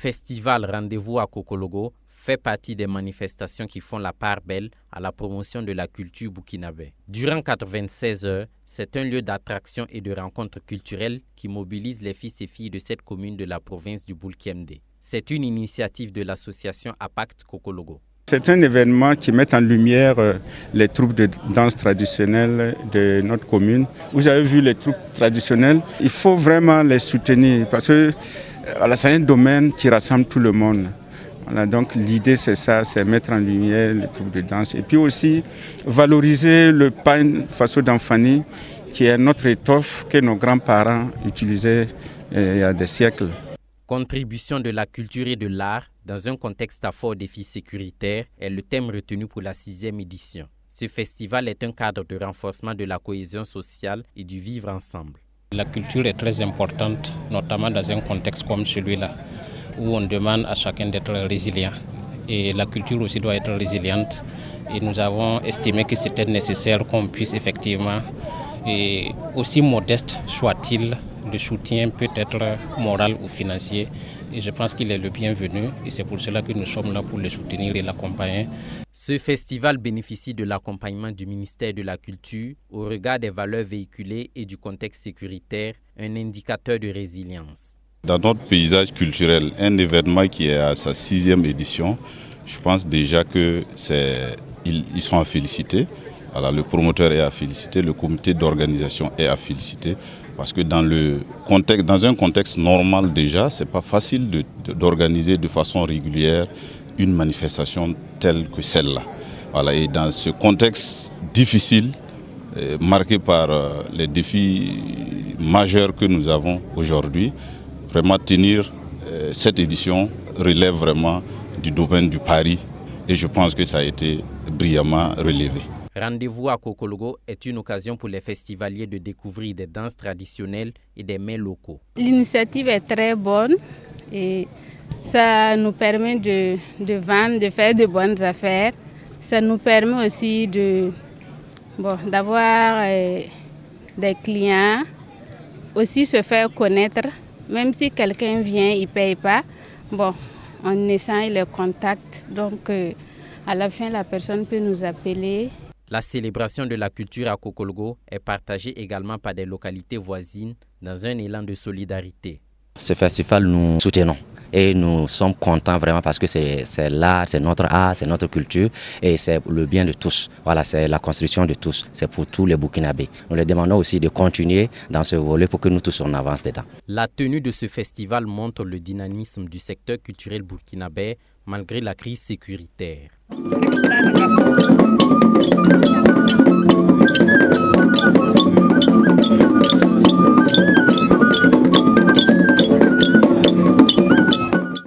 festival Rendez-vous à Kokologo fait partie des manifestations qui font la part belle à la promotion de la culture burkinabé. Durant 96 heures, c'est un lieu d'attraction et de rencontres culturelles qui mobilise les fils et filles de cette commune de la province du Boulkiemde. C'est une initiative de l'association APACT Kokologo. C'est un événement qui met en lumière les troupes de danse traditionnelles de notre commune. Vous avez vu les troupes traditionnelles, il faut vraiment les soutenir parce que c'est un domaine qui rassemble tout le monde. Voilà, donc l'idée c'est ça, c'est mettre en lumière les troupes de danse et puis aussi valoriser le pain faso d'Anfani qui est notre étoffe que nos grands-parents utilisaient il y a des siècles. Contribution de la culture et de l'art dans un contexte à fort défi sécuritaire est le thème retenu pour la 6e édition. Ce festival est un cadre de renforcement de la cohésion sociale et du vivre ensemble. La culture est très importante, notamment dans un contexte comme celui-là, où on demande à chacun d'être résilient. Et la culture aussi doit être résiliente. Et nous avons estimé que c'était nécessaire qu'on puisse effectivement, et aussi modeste soit-il, le soutien peut être moral ou financier. Et je pense qu'il est le bienvenu. Et c'est pour cela que nous sommes là pour le soutenir et l'accompagner. Ce festival bénéficie de l'accompagnement du ministère de la Culture au regard des valeurs véhiculées et du contexte sécuritaire, un indicateur de résilience. Dans notre paysage culturel, un événement qui est à sa 6e édition, je pense déjà qu'ils sont à féliciter. Alors, le promoteur est à féliciter, le comité d'organisation est à féliciter. Parce que dans un contexte normal déjà, ce n'est pas facile d'organiser de façon régulière une manifestation telle que celle-là. Voilà, et dans ce contexte difficile, marqué par les défis majeurs que nous avons aujourd'hui, vraiment tenir cette édition relève vraiment du domaine du pari et je pense que ça a été brillamment relevé. Rendez-vous à Kokologo est une occasion pour les festivaliers de découvrir des danses traditionnelles et des mets locaux. L'initiative est très bonne et ça nous permet de vendre, de faire de bonnes affaires. Ça nous permet aussi d'avoir des clients, aussi se faire connaître. Même si quelqu'un vient, il ne paye pas, on échange les contacts. Donc à la fin, la personne peut nous appeler. La célébration de la culture à Kokologo est partagée également par des localités voisines dans un élan de solidarité. Ce festival, nous soutenons et nous sommes contents vraiment parce que c'est l'art, c'est notre art, c'est notre culture et c'est le bien de tous. Voilà, c'est la construction de tous, c'est pour tous les Burkinabés. Nous les demandons aussi de continuer dans ce volet pour que nous tous on avance dedans. La tenue de ce festival montre le dynamisme du secteur culturel burkinabé malgré la crise sécuritaire.